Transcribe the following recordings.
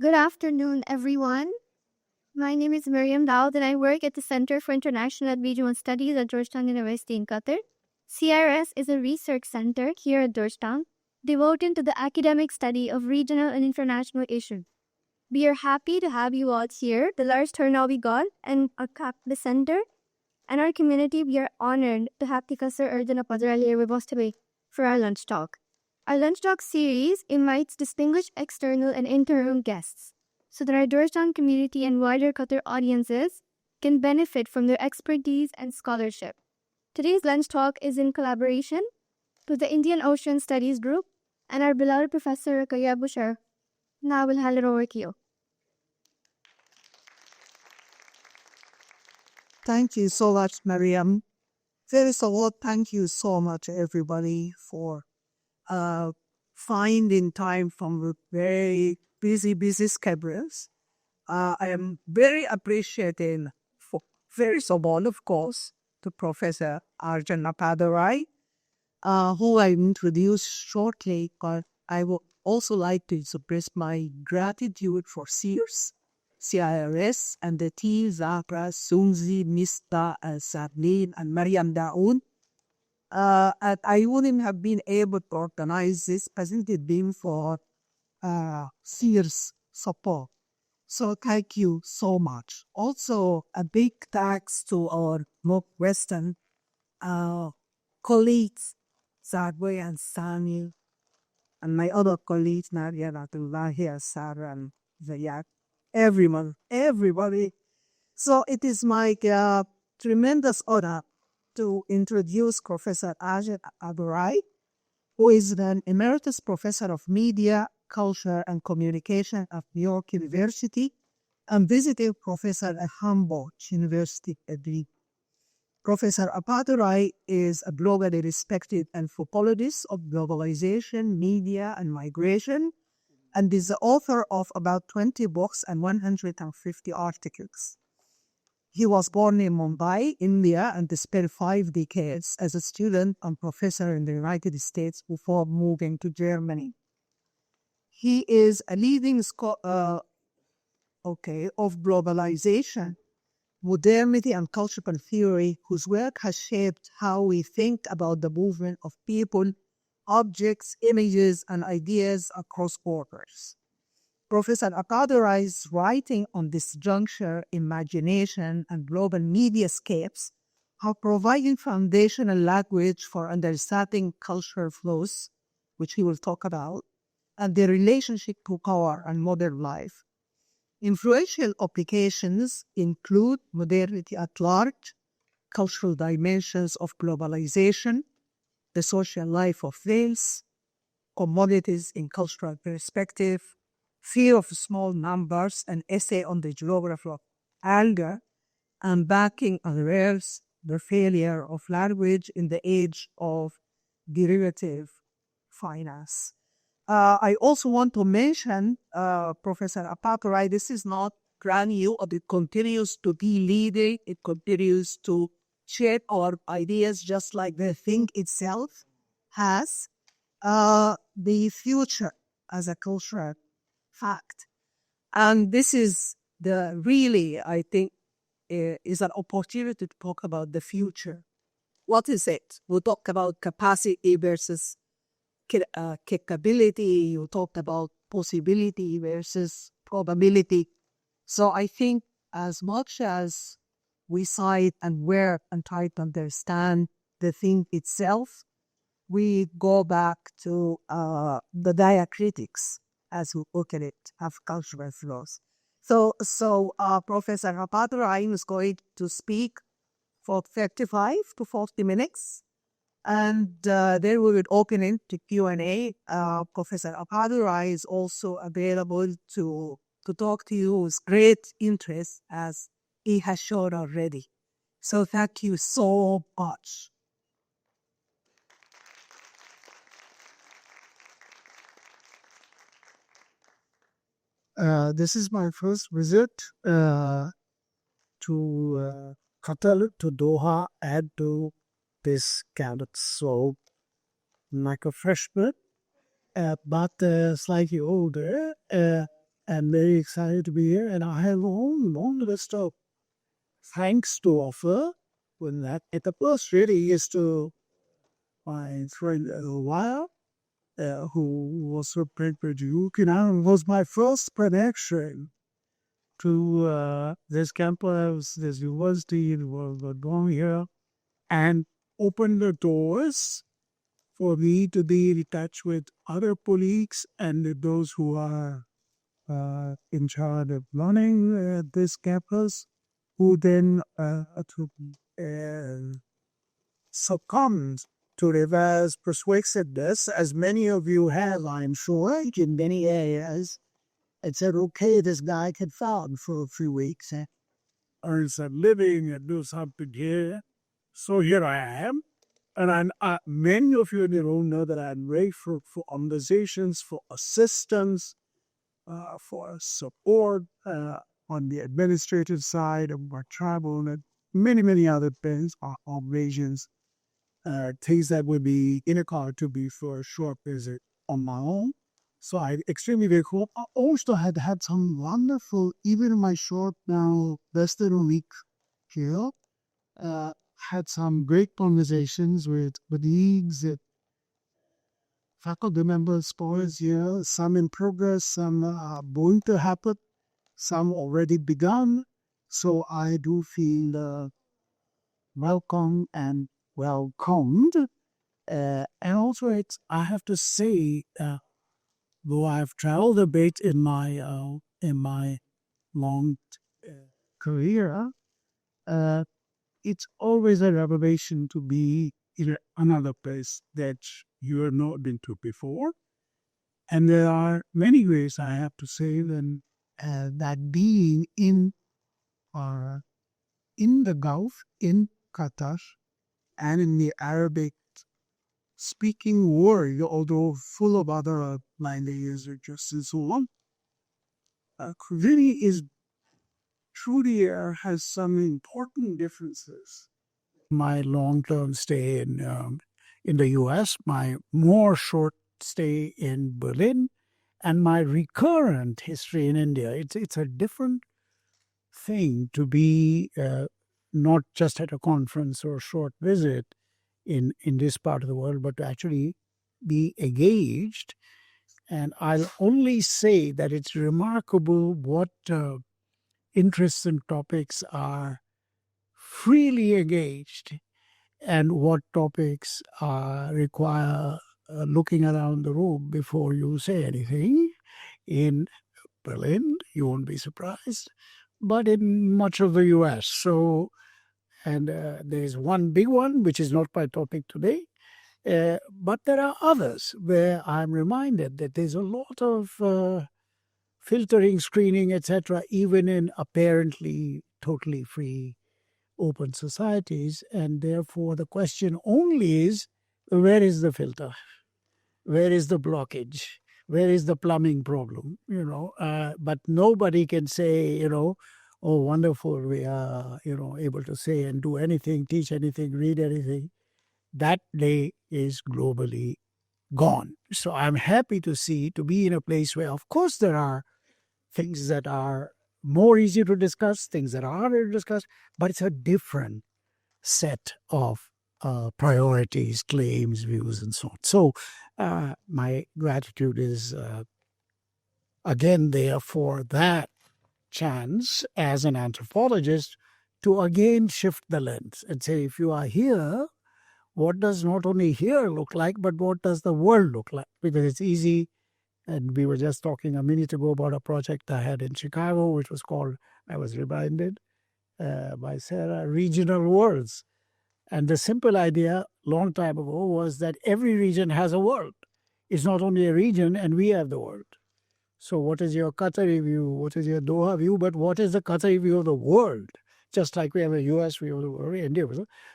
Good afternoon, everyone. My name is Miriam Daud, and I work at the Center for International and Regional Studies at Georgetown University in Qatar. CIRS is a research center here at Georgetown devoted to the academic study of regional and international issues. We are happy to have you all here. The large turnout we got and the center and our community, we are honored to have Professor Arjun Appadurai here with us today for our lunch talk. Our lunch talk series invites distinguished external and internal guests so that our Georgetown community and wider Qatar audiences can benefit from their expertise and scholarship. Today's lunch talk is in collaboration with the Indian Ocean Studies Group and our beloved Professor Ruqayya Bushar. Now I will hand it over to you. Thank you so much, Mariam. First of all, thank you so much, everybody, for finding time from the very busy schedules. I am very appreciating, for, first of all, of course, to Professor Arjun Appadurai, who I will introduce shortly, but I would also like to express my gratitude for CIRS, and the teams Zahra, Sunzi, Mista, Sablin, and Mariam Daoud. And I wouldn't have been able to organize this hasn't it been for CIRS support. So thank you so much. Also, a big thanks to our Northwestern colleagues, Zadwe and Samuel, and my other colleagues, Nadia, Natullahi, Sarah, and Zayak. Everyone, everybody. So it is my tremendous honor to introduce Professor Arjun Appadurai, who is an emeritus professor of media, culture, and communication at New York University and visiting professor at Humboldt University at Berlin. Professor Appadurai is a globally respected anthropologist of globalization, media, and migration, and is the author of about 20 books and 150 articles. He was born in Mumbai, India, and spent 5 decades as a student and professor in the United States before moving to Germany. He is a leading scholar of globalization, modernity, and cultural theory, whose work has shaped how we think about the movement of people, objects, images, and ideas across borders. Professor Appadurai's writing on disjuncture, imagination, and global mediascapes have provided foundational language for understanding cultural flows, which he will talk about, and their relationship to power and modern life. Influential applications include modernity at large, cultural dimensions of globalization, the social life of race, commodities in cultural perspective, fear of small numbers, an essay on the geography of anger, and backing unawares the failure of language in the age of derivative finance. I also want to mention Professor Appadurai. This is not brand new, but it continues to be leading. It continues to shape our ideas just like the thing itself has. The future as a cultural fact. And this is the really, I think, is an opportunity to talk about the future. What is it? We'll talk about capacity versus capability. You talked about possibility versus probability. So I think as much as we cite and work and try to understand the thing itself, we go back to the diacritics as we look at it, of cultural flows. So Professor Appadurai is going to speak for 35 to 40 minutes. And then we will open it to Q&A. Professor Appadurai is also available to talk to you with great interest, as he has shown already. So thank you so much. This is my first visit to Qatar, to Doha, and to this campus. So, like a freshman, but slightly older. and very excited to be here. And I have a long list of thanks to offer. When that, at the first really is to my friend Wire, who was so Duke, was my first connection to this campus, this university, was going here, and opened the doors for me to be in touch with other colleagues and those who are in charge of running this campus, who then succumbed to reverse persuasiveness, as many of you have, I'm sure, in many areas, and said, okay, this guy can farm for a few weeks, earn some living and do something here. So here I am. And many of you in the room know that I'm ready for conversations, for assistance, for support on the administrative side of our travel and many other things, operations, things that would be in a car to be for a short visit on my own. So I extremely grateful. I also had some wonderful, even in my short now, less than a week here, uh, had some great conversations with colleagues, faculty members, scholars here, some in progress, some going to happen, some already begun. So I do feel welcome and welcomed. And also, I have to say, though I've traveled a bit in my long career, uh, it's always a revelation to be in another place that you have not been to before. And there are many ways I have to say that being uh, in the Gulf, in Qatar, and in the Arabic speaking world, although full of other languages or just and so on, really is truly has some important differences. My long-term stay in the U.S., my more short stay in Berlin, and my recurrent history in India. It's a different thing to be not just at a conference or a short visit in this part of the world, but to actually be engaged. And I'll only say that it's remarkable what interests and topics are freely engaged and what topics require looking around the room before you say anything. In Berlin, you won't be surprised, but in much of the US. So, and there's one big one, which is not my topic today, but there are others where I'm reminded that there's a lot of filtering, screening, etc., even in apparently totally free open societies. And therefore, the question only is, where is the filter? Where is the blockage? Where is the plumbing problem? But nobody can say, oh, wonderful, we are, able to say and do anything, teach anything, read anything. That day is globally gone. So I'm happy to be in a place where, of course, there are things that are more easy to discuss, things that are harder to discuss, but it's a different set of priorities, claims, views, and so on. So my gratitude is again there for that chance as an anthropologist to again shift the lens and say, if you are here, what does not only here look like, but what does the world look like? Because it's easy. And we were just talking a minute ago about a project I had in Chicago, which was called, I was reminded by Sarah, Regional Worlds. And the simple idea long time ago was that every region has a world. It's not only a region and we have the world. So what is your Qatari view? What is your Doha view? But what is the Qatari view of the world? Just like we have a US view of the world, India.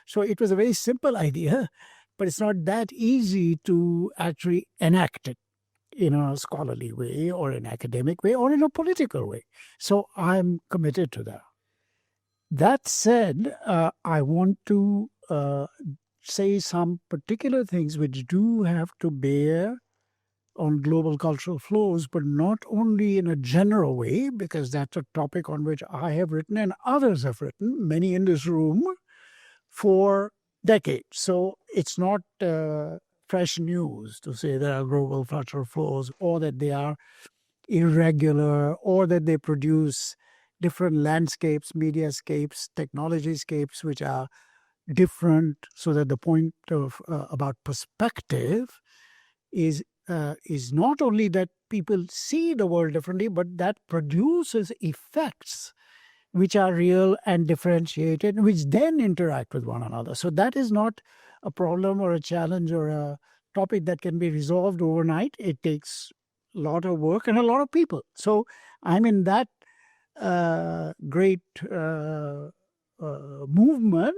So it was a very simple idea, but it's not that easy to actually enact it in a scholarly way or an academic way or in a political way. So I'm committed to that. That said, I want to say some particular things which do have to bear on global cultural flows, but not only in a general way, because that's a topic on which I have written and others have written, many in this room, for decades. So it's not fresh news to say there are global cultural flows or that they are irregular or that they produce different landscapes, mediascapes, technologyscapes, which are different, so that the point of about perspective is not only that people see the world differently, but that produces effects which are real and differentiated, which then interact with one another. So that is not a problem or a challenge or a topic that can be resolved overnight. It takes a lot of work and a lot of people. So I'm in that great movement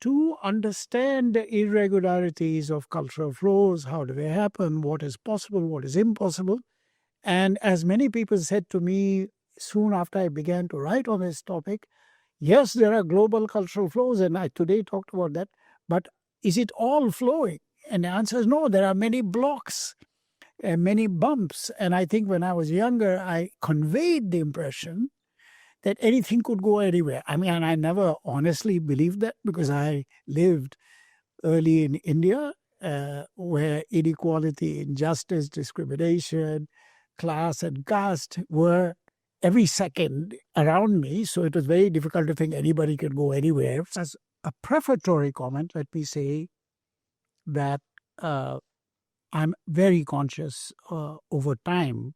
to understand the irregularities of cultural flows. How do they happen? What is possible? What is impossible? And as many people said to me soon after I began to write on this topic, yes, there are global cultural flows, and I today talked about that, but is it all flowing? And the answer is no, there are many blocks and many bumps. And I think when I was younger, I conveyed the impression that anything could go anywhere. I mean, and I never honestly believed that, because I lived early in India, where inequality, injustice, discrimination, class and caste were every second around me. So it was very difficult to think anybody could go anywhere. As a prefatory comment, let me say that I'm very conscious over time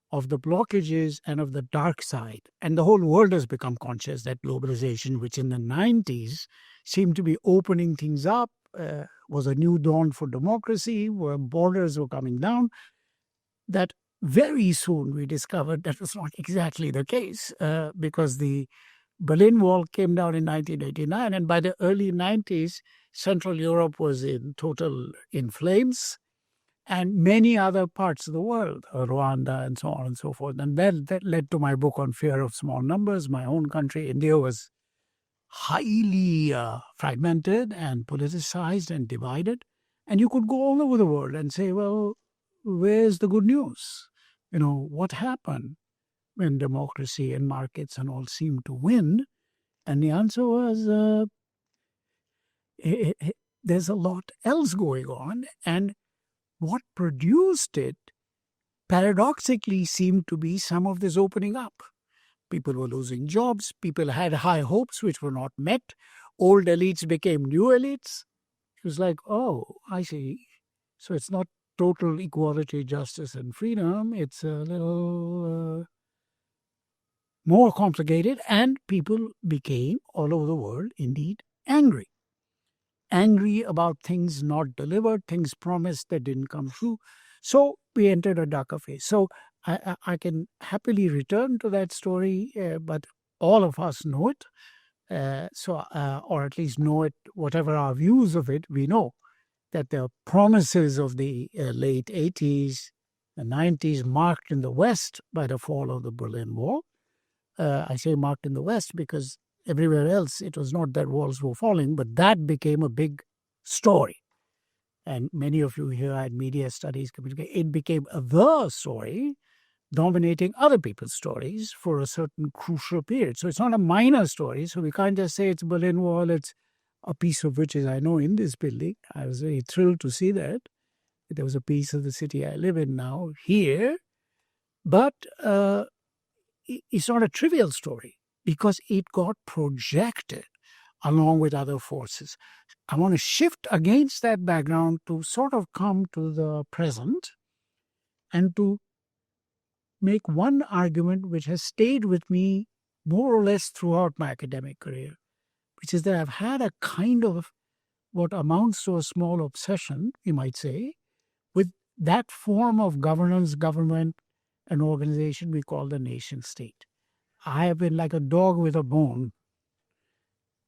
of the blockages and of the dark side. And the whole world has become conscious that globalization, which in the 90s seemed to be opening things up, was a new dawn for democracy, where borders were coming down, that very soon we discovered that was not exactly the case, because the Berlin Wall came down in 1989, and by the early 90s, Central Europe was in flames, and many other parts of the world, Rwanda and so on and so forth. And that led to my book on fear of small numbers. My own country, India, was highly fragmented and politicized and divided. And you could go all over the world and say, well, where's the good news? What happened when democracy and markets and all seemed to win? And the answer was, there's a lot else going on. And what produced it, paradoxically, seemed to be some of this opening up. People were losing jobs. People had high hopes which were not met. Old elites became new elites. It was like, oh, I see. So it's not total equality, justice, and freedom. It's a little more complicated. And people became, all over the world, indeed, angry. Angry about things not delivered, things promised that didn't come true. So we entered a darker phase. So I can happily return to that story, but all of us know it. Or at least know it, whatever our views of it, we know that the promises of the late 80s, the 90s, marked in the West by the fall of the Berlin Wall. I say marked in the West because everywhere else, it was not that walls were falling, but that became a big story. And many of you here had media studies, it became the story, dominating other people's stories for a certain crucial period. So it's not a minor story. So we can't just say it's Berlin Wall, it's a piece of which is, I know, in this building. I was very thrilled to see that. There was a piece of the city I live in now here. But it's not a trivial story, because it got projected along with other forces. I want to shift against that background to sort of come to the present and to make one argument which has stayed with me more or less throughout my academic career, which is that I've had a kind of what amounts to a small obsession, you might say, with that form of governance, government, and organization we call the nation state. I have been like a dog with a bone,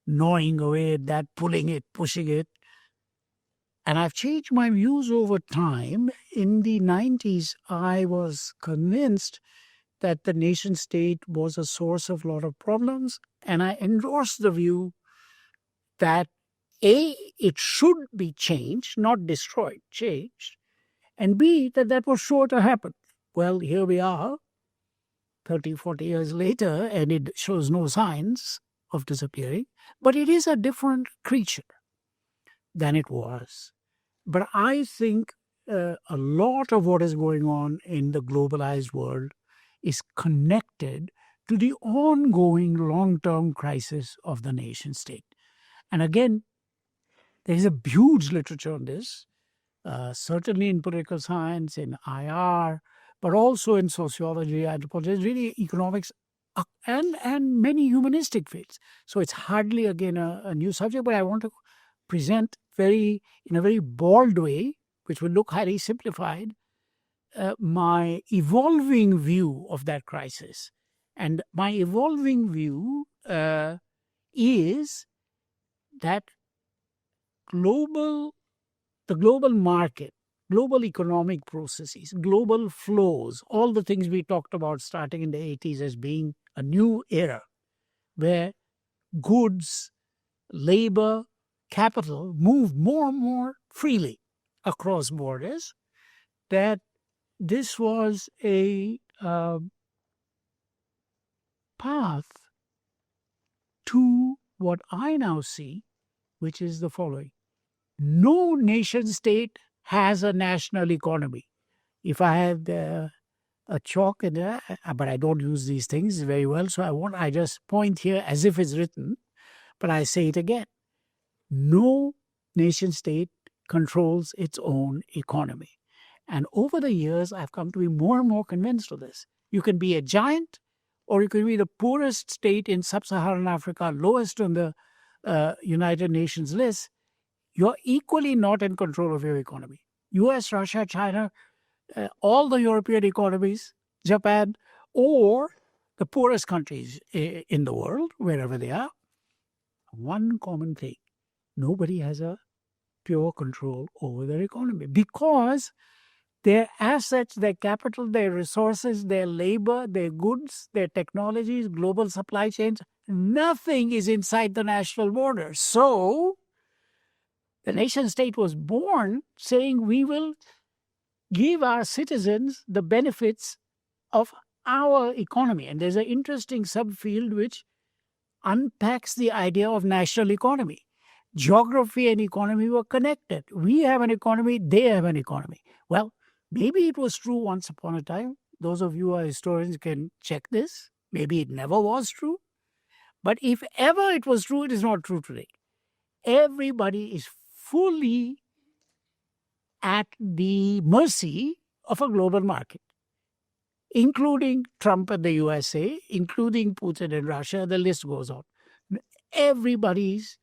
gnawing away at that, pulling it, pushing it. And I've changed my views over time. In the 90s, I was convinced that the nation state was a source of a lot of problems. And I endorsed the view that, A, it should be changed, not destroyed, changed. and B, that was sure to happen. Well, here we are, 30, 40 years later, and it shows no signs of disappearing, but it is a different creature than it was. But I think a lot of what is going on in the globalized world is connected to the ongoing long-term crisis of the nation state. And again, there is a huge literature on this, certainly in political science, in IR, but also in sociology, anthropology, really economics, and many humanistic fields. So it's hardly, again, a new subject, but I want to present in a very bald way, which will look highly simplified, my evolving view of that crisis. And my evolving view is that the global market, global economic processes, global flows, all the things we talked about starting in the 80s as being a new era where goods, labor, capital move more and more freely across borders, that this was a path to what I now see, which is the following. No nation state has a national economy. If I had a chalk, but I don't use these things very well, so I just point here as if it's written, but I say it again. No nation state controls its own economy. And over the years, I've come to be more and more convinced of this. You can be a giant, or you can be the poorest state in sub-Saharan Africa, lowest on the United Nations list. You're equally not in control of your economy. US, Russia, China, all the European economies, Japan, or the poorest countries in the world, wherever they are, one common thing. Nobody has a pure control over their economy because their assets, their capital, their resources, their labor, their goods, their technologies, global supply chains, nothing is inside the national border. So the nation state was born saying we will give our citizens the benefits of our economy. And there's an interesting subfield which unpacks the idea of national economy. Geography and economy were connected. We have an economy, they have an economy. Well, maybe it was true once upon a time. Those of you who are historians can check this. Maybe it never was true. But if ever it was true, it is not true today. Everybody is fully at the mercy of a global market, including Trump and the USA, including Putin and Russia. The list goes on. Everybody's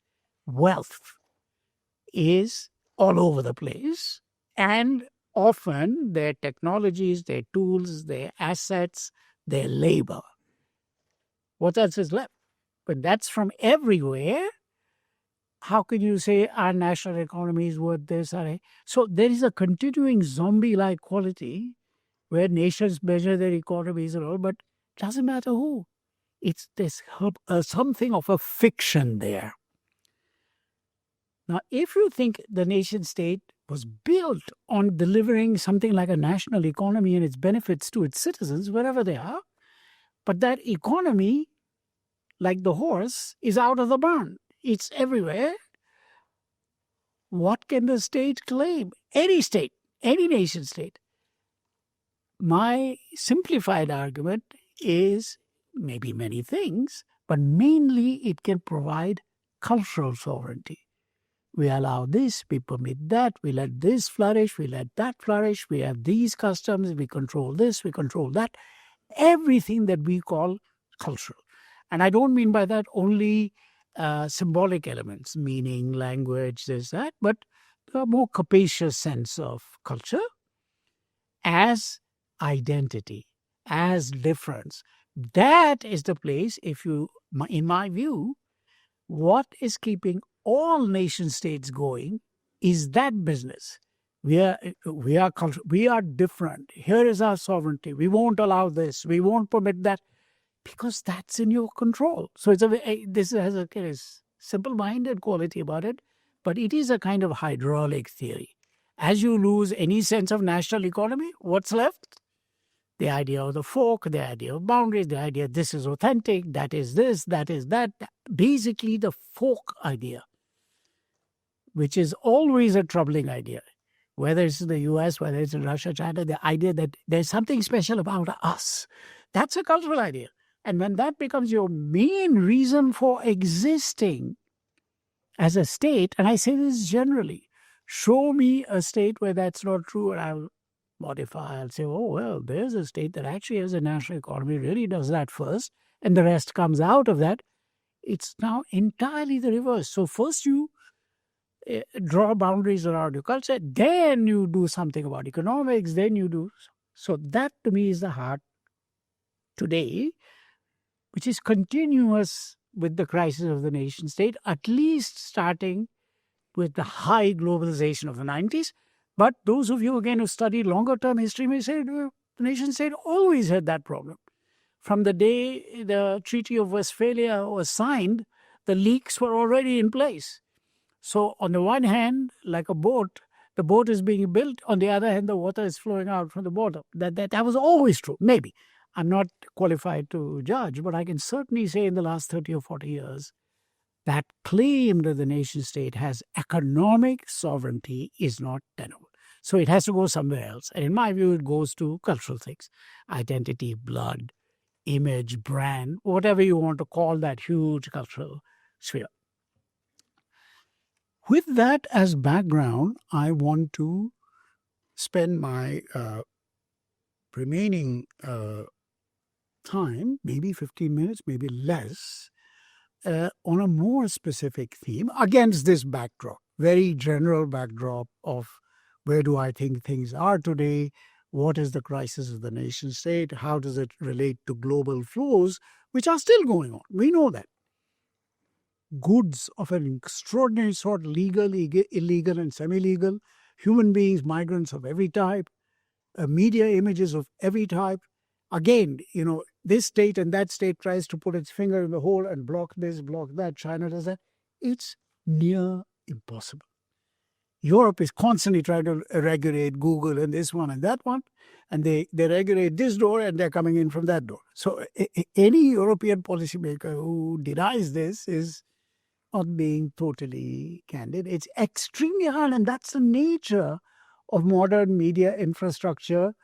wealth is all over the place, and often their technologies, their tools, their assets, their labor. What else is left? But that's from everywhere. How can you say our national economy is worth this? So there is a continuing zombie-like quality where nations measure their economies and all, but it doesn't matter who. There's something of a fiction there. Now, if you think the nation state was built on delivering something like a national economy and its benefits to its citizens, wherever they are, but that economy, like the horse, is out of the barn. It's everywhere. What can the state claim? Any state, any nation state. My simplified argument is maybe many things, but mainly it can provide cultural sovereignty. We allow this, we permit that, we let this flourish, we let that flourish, we have these customs, we control this, we control that. Everything that we call cultural. And I don't mean by that only symbolic elements, meaning, language, this, that, but a more capacious sense of culture as identity, as difference. That is the place, in my view, what is keeping all nation states going is that business. We are different. Here is our sovereignty. We won't allow this. We won't permit that, because that's in your control. So this has a kind of simple-minded quality about it, but it is a kind of hydraulic theory. As you lose any sense of national economy, what's left? The idea of the folk, the idea of boundaries, the idea this is authentic, that is this, that is that. Basically, the folk idea, which is always a troubling idea, whether it's in the US, whether it's in Russia, China, the idea that there's something special about us. That's a cultural idea. And when that becomes your main reason for existing as a state, and I say this generally, show me a state where that's not true, and I'll modify. I'll say, oh, well, there's a state that actually has a national economy, really does that first, and the rest comes out of that. It's now entirely the reverse. So first you draw boundaries around your culture, then you do something about economics, then you do. So that to me is the heart today, which is continuous with the crisis of the nation state, at least starting with the high globalization of the 90s. But those of you, again, who study longer term history may say the nation state always had that problem. From the day the Treaty of Westphalia was signed, the leaks were already in place. So on the one hand, like a boat, the boat is being built. On the other hand, the water is flowing out from the bottom. That was always true. Maybe. I'm not qualified to judge, but I can certainly say in the last 30 or 40 years, that claim that the nation state has economic sovereignty is not tenable. So it has to go somewhere else. And in my view, it goes to cultural things: identity, blood, image, brand, whatever you want to call that huge cultural sphere. With that as background, I want to spend my remaining time, maybe 15 minutes, maybe less, on a more specific theme against this backdrop, very general backdrop of where do I think things are today, what is the crisis of the nation state, how does it relate to global flows, which are still going on. We know that. Goods of an extraordinary sort, legal, illegal, and semi-legal, human beings, migrants of every type, media images of every type. Again, this state and that state tries to put its finger in the hole and block this, block that. China does that. It's near impossible. Europe is constantly trying to regulate Google and this one and that one, and they regulate this door and they're coming in from that door. So any European policymaker who denies this is not being totally candid. It's extremely hard, and that's the nature of modern media infrastructure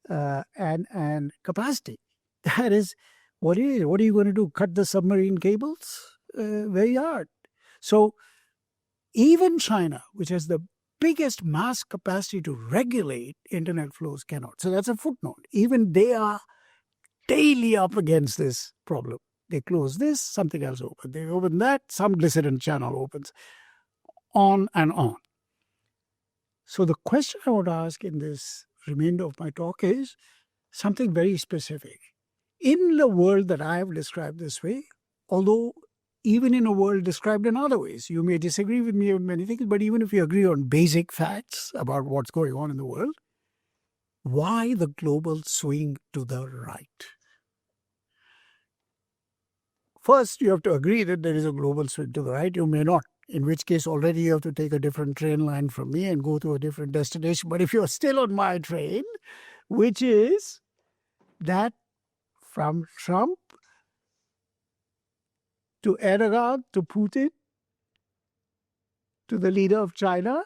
and capacity. That is, what are you going to do? Cut the submarine cables? Very hard. So even China, which has the biggest mass capacity to regulate internet flows, cannot. So that's a footnote. Even they are daily up against this problem. They close this, something else opens. They open that, some dissident channel opens. On and on. So the question I want to ask in this remainder of my talk is something very specific. In the world that I have described this way, although even in a world described in other ways, you may disagree with me on many things, but even if you agree on basic facts about what's going on in the world, why the global swing to the right? First, you have to agree that there is a global swing to the right. You may not, in which case already you have to take a different train line from me and go to a different destination. But if you're still on my train, which is that from Trump to Erdogan to Putin to the leader of China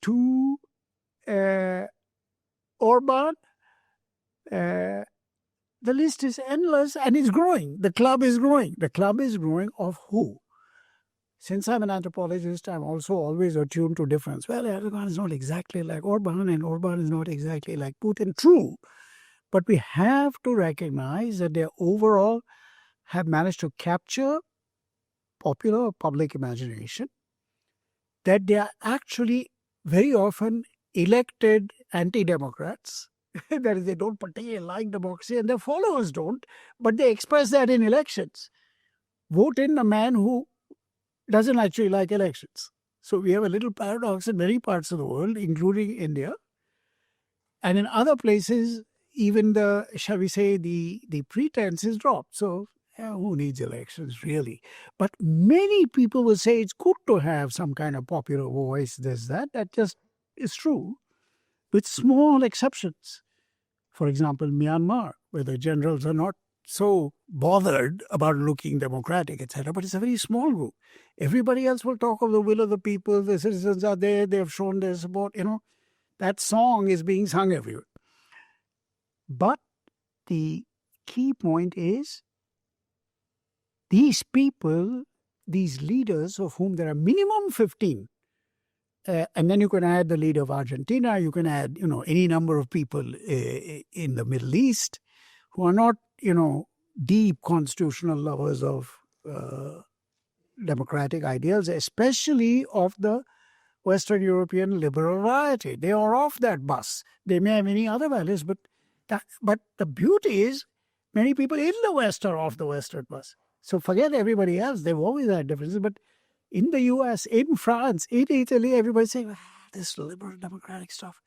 to Orban, the list is endless and it's growing. The club is growing. The club is growing of who? Since I'm an anthropologist, I'm also always attuned to difference. Well, Erdogan is not exactly like Orban and Orban is not exactly like Putin. True. But we have to recognize that they overall have managed to capture popular public imagination, that they are actually very often elected anti-democrats. That is, they don't particularly like democracy and their followers don't, but they express that in elections. Vote in a man who doesn't actually like elections. So we have a little paradox in many parts of the world, including India. And in other places, even the pretense is dropped. So Who needs elections, really? But many people will say it's good to have some kind of popular voice, this, that. That just is true, with small exceptions. For example, Myanmar, where the generals are not so bothered about looking democratic, etc., but it's a very small group. Everybody else will talk of the will of the people, the citizens are there, they have shown their support, that song is being sung everywhere. But the key point is these people, these leaders of whom there are minimum 15, and then you can add the leader of Argentina, you can add, any number of people in the Middle East who are not, deep constitutional lovers of democratic ideals, especially of the Western European liberal variety. They are off that bus. They may have any other values, but the beauty is many people in the West are off the Western bus. So forget everybody else. They've always had differences. But in the US, in France, in Italy, everybody's saying, this liberal democratic stuff.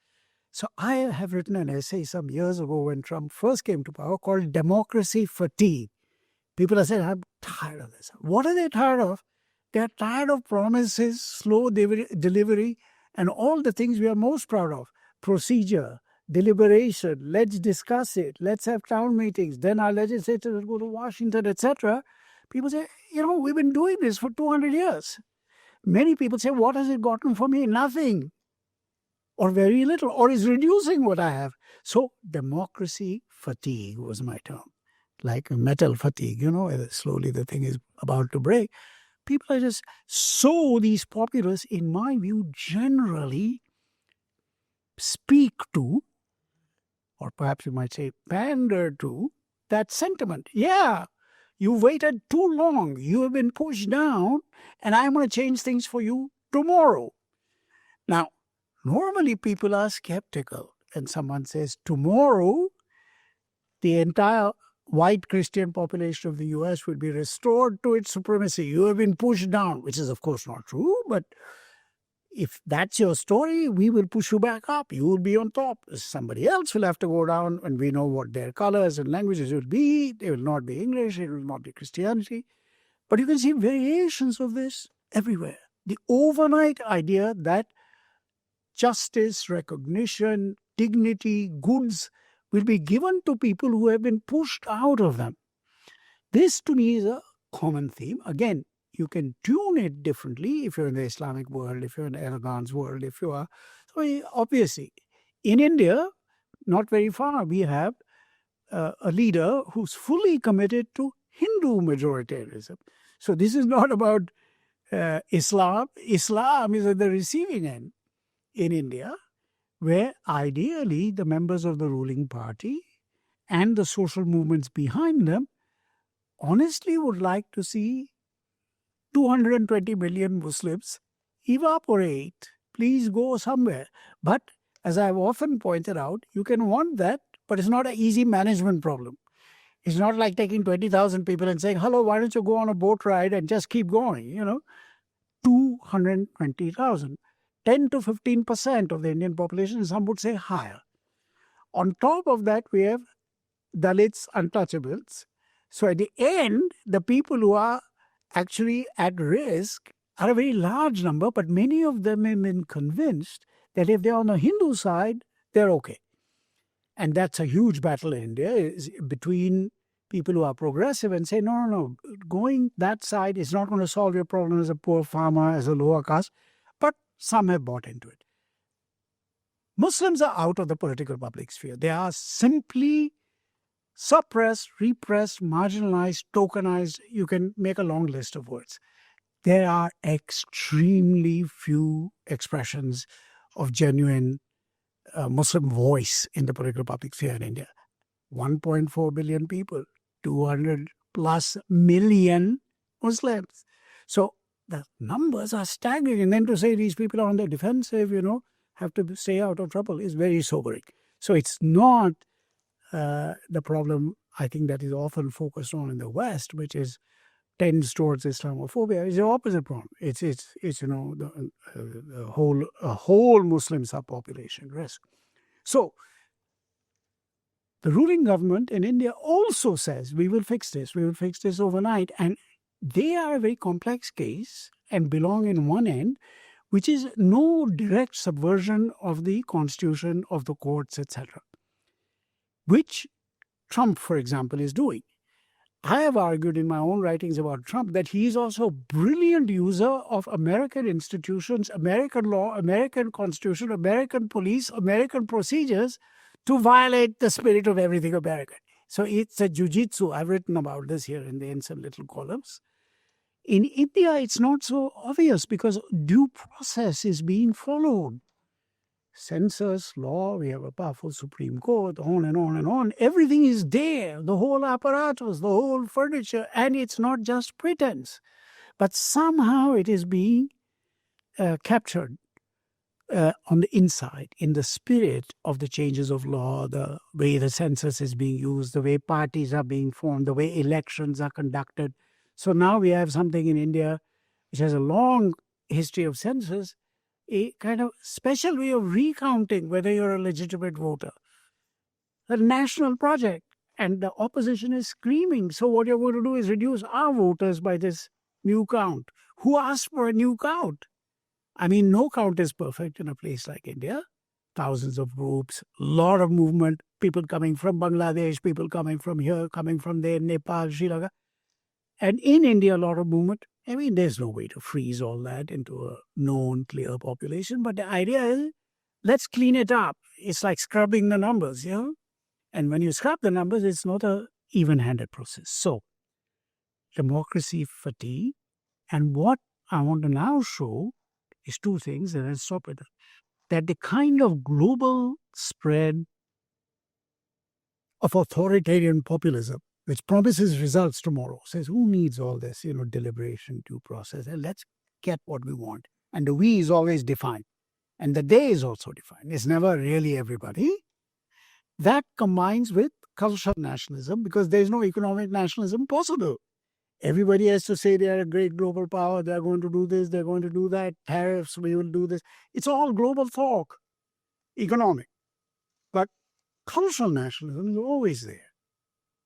So I have written an essay some years ago when Trump first came to power called Democracy Fatigue. People are saying, I'm tired of this. What are they tired of? They're tired of promises, slow delivery, and all the things we are most proud of. Procedure, deliberation, let's discuss it, let's have town meetings, then our legislators will go to Washington, etc. People say, we've been doing this for 200 years. Many people say, what has it gotten for me? Nothing. Or very little, or is reducing what I have. So democracy fatigue was my term. Like metal fatigue, slowly the thing is about to break. People are just, so these populists, in my view, generally speak to, or perhaps you might say pander to, that sentiment. Yeah, you waited too long. You have been pushed down, and I'm going to change things for you tomorrow. Now, normally people are skeptical, and someone says, tomorrow, the entire white Christian population of the US will be restored to its supremacy. You have been pushed down, which is, of course, not true. But if that's your story, we will push you back up. You will be on top. Somebody else will have to go down, and we know what their colors and languages will be. They will not be English. It will not be Christianity. But you can see variations of this everywhere. The overnight idea that justice, recognition, dignity, goods will be given to people who have been pushed out of them. This, to me, is a common theme. Again, you can tune it differently if you're in the Islamic world, if you're in Erdogan's world, if you are. So obviously, in India, not very far, we have a leader who's fully committed to Hindu majoritarianism. So this is not about Islam. Islam is at the receiving end in India, where ideally the members of the ruling party and the social movements behind them honestly would like to see 220 million Muslims evaporate. Please go somewhere. But as I've often pointed out, you can want that, but it's not an easy management problem. It's not like taking 20,000 people and saying, hello, why don't you go on a boat ride and just keep going, 220,000. 10 to 15% of the Indian population, some would say higher. On top of that, we have Dalits, untouchables. So at the end, the people who are actually at risk are a very large number, but many of them have been convinced that if they're on the Hindu side, they're okay. And that's a huge battle in India, is between people who are progressive and say, no, going that side is not going to solve your problem as a poor farmer, as a lower caste. But some have bought into it. Muslims are out of the political public sphere. They are simply suppressed, repressed, marginalized, tokenized. You can make a long list of words. There are extremely few expressions of genuine Muslim voice in the political public sphere in India. 1.4 billion people, 200 plus million Muslims. So the numbers are staggering. And then to say these people are on the defensive, have to stay out of trouble is very sobering. So it's not the problem, I think, that is often focused on in the West, which tends towards Islamophobia. It's the opposite problem. It's the whole Muslim subpopulation risk. So The ruling government in India also says, we will fix this overnight. And they are a very complex case and belong in one end, which is no direct subversion of the constitution, of the courts, etc., which Trump, for example, is doing. I have argued in my own writings about Trump that he is also a brilliant user of American institutions, American law, American constitution, American police, American procedures to violate the spirit of everything American. So it's a jujitsu. I've written about this here in some little columns. In India, it's not so obvious because due process is being followed. Census, law, we have a powerful Supreme Court, on and on and on. Everything is there, the whole apparatus, the whole furniture, and it's not just pretense. But somehow it is being captured on the inside, in the spirit of the changes of law, the way the census is being used, the way parties are being formed, the way elections are conducted. So now we have something in India which has a long history of census, a kind of special way of recounting whether you're a legitimate voter. A national project, and the opposition is screaming. So what you're going to do is reduce our voters by this new count. Who asked for a new count? I mean, no count is perfect in a place like India. Thousands of groups, a lot of movement, people coming from Bangladesh, people coming from here, coming from there, Nepal, Sri Lanka. And in India, a lot of movement. I mean, there's no way to freeze all that into a known, clear population. But the idea is, let's clean it up. It's like scrubbing the numbers, you know? And when you scrub the numbers, it's not a even-handed process. So, democracy fatigue. And what I want to now show is two things, and I'll stop with it. That the kind of global spread of authoritarian populism, which promises results tomorrow, says, who needs all this, deliberation, due process, and let's get what we want. And the we is always defined. And the they is also defined. It's never really everybody. That combines with cultural nationalism because there's no economic nationalism possible. Everybody has to say they are a great global power. They're going to do this. They're going to do that. Tariffs, we will do this. It's all global talk, economic. But cultural nationalism is always there.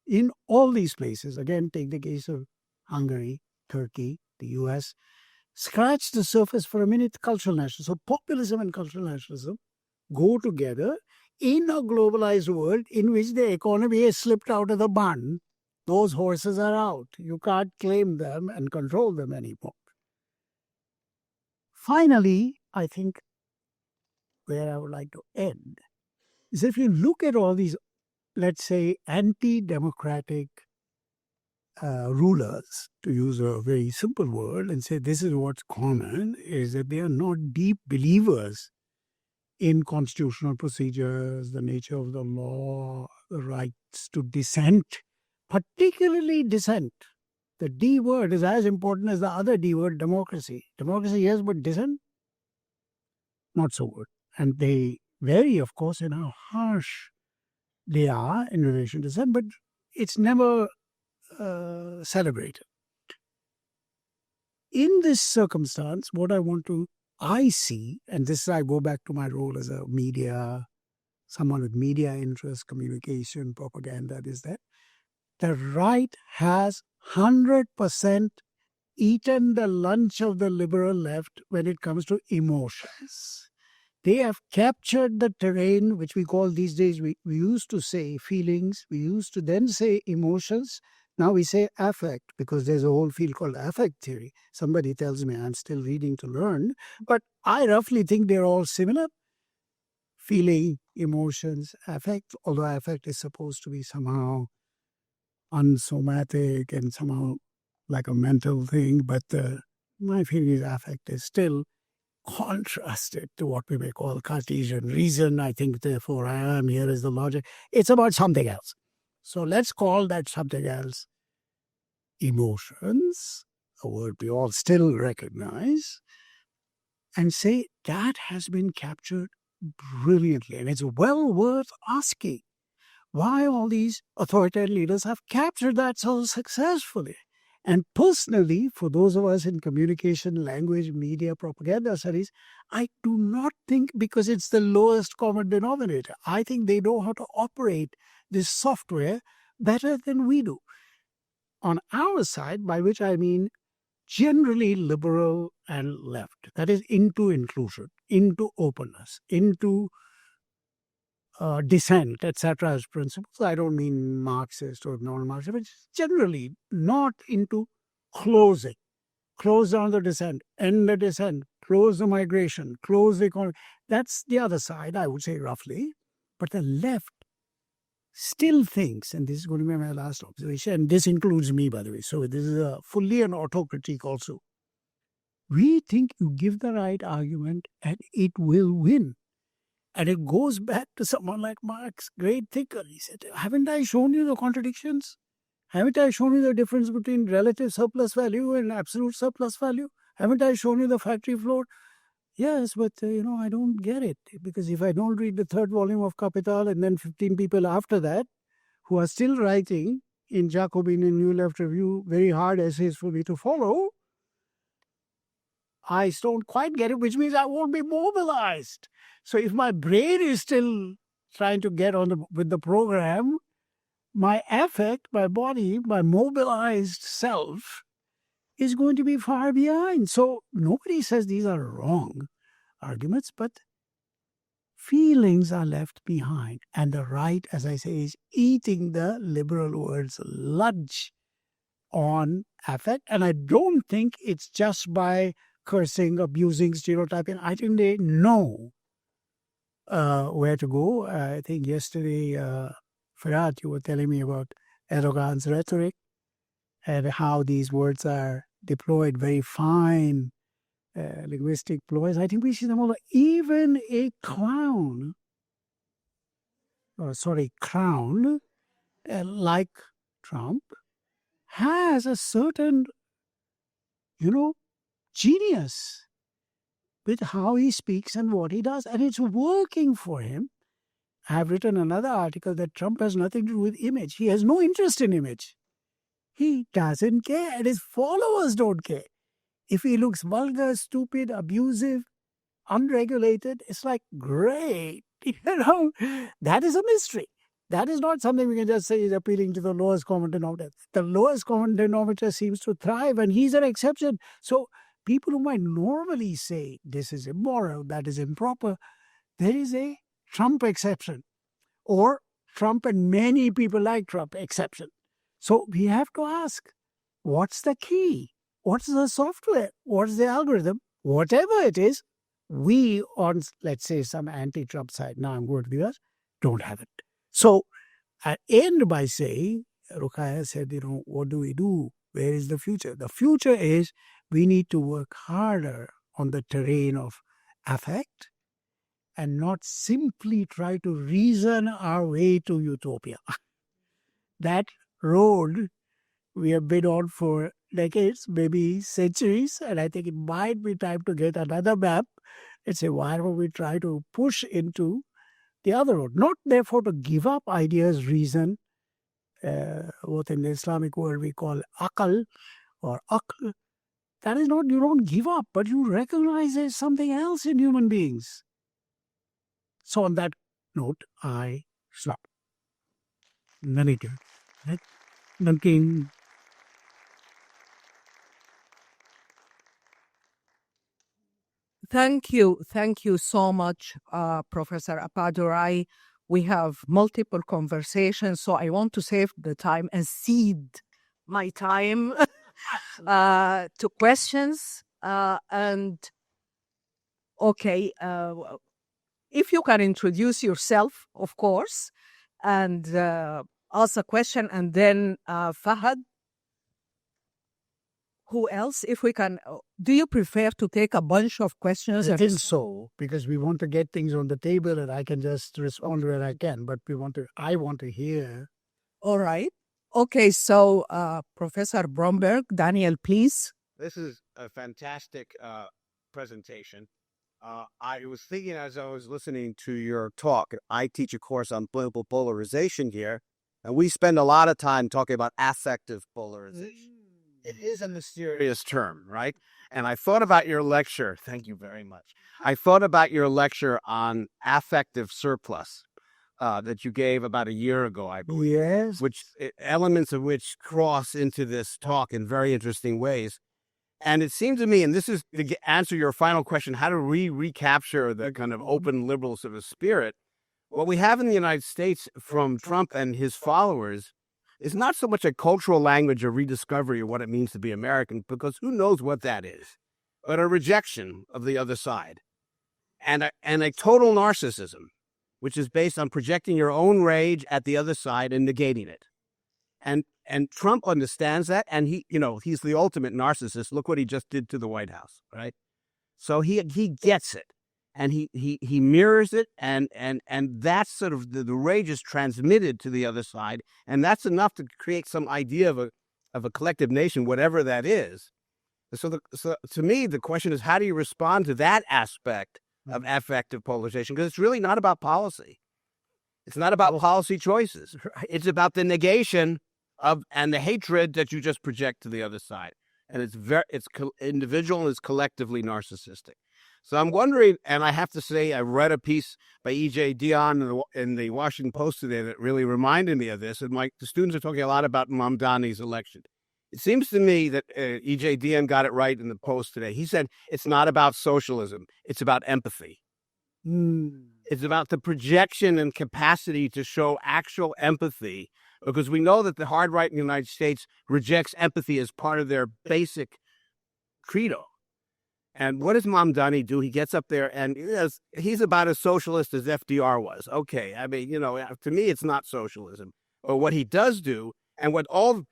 In all these places, again, take the case of Hungary, Turkey, the US, scratch the surface for a minute, cultural nationalism. So populism and cultural nationalism go together in a globalized world in which the economy has slipped out of the bun. Those horses are out. You can't claim them and control them anymore. Finally, I think where I would like to end is if you look at all these, let's say, anti-democratic rulers, to use a very simple word, and say this is what's common, is that they are not deep believers in constitutional procedures, the nature of the law, the rights to dissent, particularly dissent. The D word is as important as the other D word, democracy. Democracy, yes, but dissent, not so good. And they vary, of course, in how harsh they are in relation to dissent, but it's never celebrated. In this circumstance, what I see, and this I go back to my role as a someone with media interest, communication, propaganda, is that the right has 100% eaten the lunch of the liberal left when it comes to emotions. They have captured the terrain, which we call these days, we used to say feelings, we used to then say emotions. Now we say affect, because there's a whole field called affect theory. Somebody tells me I'm still reading to learn, but I roughly think they're all similar. Feeling, emotions, affect, although affect is supposed to be somehow unsomatic and somehow like a mental thing, but my feeling is affect is still contrasted to what we may call Cartesian reason. I think, therefore, I am, here is the logic. It's about something else. So let's call that something else emotions, a word we all still recognize, and say that has been captured brilliantly. And it's well worth asking why all these authoritarian leaders have captured that so successfully. And personally, for those of us in communication, language, media, propaganda studies, I do not think because it's the lowest common denominator. I think they know how to operate this software better than we do. On our side, by which I mean generally liberal and left, that is into inclusion, into openness, into dissent, etc. as principles. I don't mean Marxist or non-Marxist, but generally not into closing. Close down the dissent, end the dissent, close the migration, close the economy. That's the other side, I would say, roughly. But the left still thinks, and this is going to be my last observation, and this includes me, by the way, so this is fully an autocritique also. We think you give the right argument and it will win. And it goes back to someone like Marx, great thinker. He said, haven't I shown you the contradictions? Haven't I shown you the difference between relative surplus value and absolute surplus value? Haven't I shown you the factory floor? Yes, but, I don't get it. Because if I don't read the third volume of Capital and then 15 people after that who are still writing in Jacobin and New Left Review very hard essays for me to follow, I don't quite get it, which means I won't be mobilized. So if my brain is still trying to get on with the program, my affect, my body, my mobilized self is going to be far behind. So nobody says these are wrong arguments, but feelings are left behind. And the right, as I say, is eating the liberal word's lunch on affect. And I don't think it's just by cursing, abusing, stereotyping. I think they know where to go. I think yesterday, Farhat, you were telling me about Erdogan's rhetoric and how these words are deployed, very fine linguistic ploys. I think we see them all. Even a crown, like Trump, has a certain, genius with how he speaks and what he does, and it's working for him. I have written another article that Trump has nothing to do with image. He has no interest in image. He doesn't care, and his followers don't care. If he looks vulgar, stupid, abusive, unregulated, it's like, great. That is a mystery. That is not something we can just say is appealing to the lowest common denominator. The lowest common denominator seems to thrive, and he's an exception. So people who might normally say this is immoral, that is improper, there is a Trump exception, or Trump and many people like Trump exception. So we have to ask, what's the key? What's the software? What's the algorithm? Whatever it is, we on, let's say, some anti-Trump side, now I'm going to the US, don't have it. So I end by saying, Ruqayya said, what do we do? Where is the future? The future is we need to work harder on the terrain of affect and not simply try to reason our way to utopia. That road we have been on for decades, maybe centuries, and I think it might be time to get another map and say, why don't we try to push into the other road? Not therefore to give up ideas, reason, what in the Islamic world we call akal or aql. That is not, you don't give up, but you recognize there's something else in human beings. So on that note, I stop. Narrator. Thank you so much, Professor Appadurai. We have multiple conversations, so I want to save the time and cede my time to questions. If you can introduce yourself, of course, and ask a question, and then Fahad. Who else? If we can, do you prefer to take a bunch of questions? I think so, because we want to get things on the table and I can just respond where I can, but I want to hear. All right. Okay, so Professor Bromberg, Daniel, please. This is a fantastic presentation. I was thinking as I was listening to your talk, I teach a course on political polarization here, and we spend a lot of time talking about affective polarization. It is a mysterious term, right? And I thought about your lecture. Thank you very much. I thought about your lecture on affective surplus that you gave about a year ago, I believe. Yes. Which elements of which cross into this talk in very interesting ways. And it seemed to me, and this is to answer your final question, how to recapture the kind of open liberal sort of spirit. What we have in the United States from Trump and his followers is not so much a cultural language or rediscovery of what it means to be American, because who knows what that is, but a rejection of the other side and a total narcissism, which is based on projecting your own rage at the other side and negating it. And Trump understands that, and he's the ultimate narcissist. Look what he just did to the White House, right? So he gets it, and he mirrors it, and that's sort of the rage is transmitted to the other side, and that's enough to create some idea of a collective nation, whatever that is. So to me, the question is, how do you respond to that aspect of affective polarization? Because it's really not about policy. It's not about policy choices. It's about the negation of and the hatred that you just project to the other side. And it's individual and it's collectively narcissistic. So I'm wondering, and I have to say, I read a piece by E.J. Dionne in the Washington Post today that really reminded me of this. And the students are talking a lot about Mamdani's election. It seems to me that E.J. Dionne got it right in the Post today. He said, it's not about socialism. It's about empathy. It's about the projection and capacity to show actual empathy, because we know that the hard right in the United States rejects empathy as part of their basic credo. And what does Mamdani do? He gets up there and he's about as socialist as FDR was. Okay, I mean, to me, it's not socialism. But what he does do, and what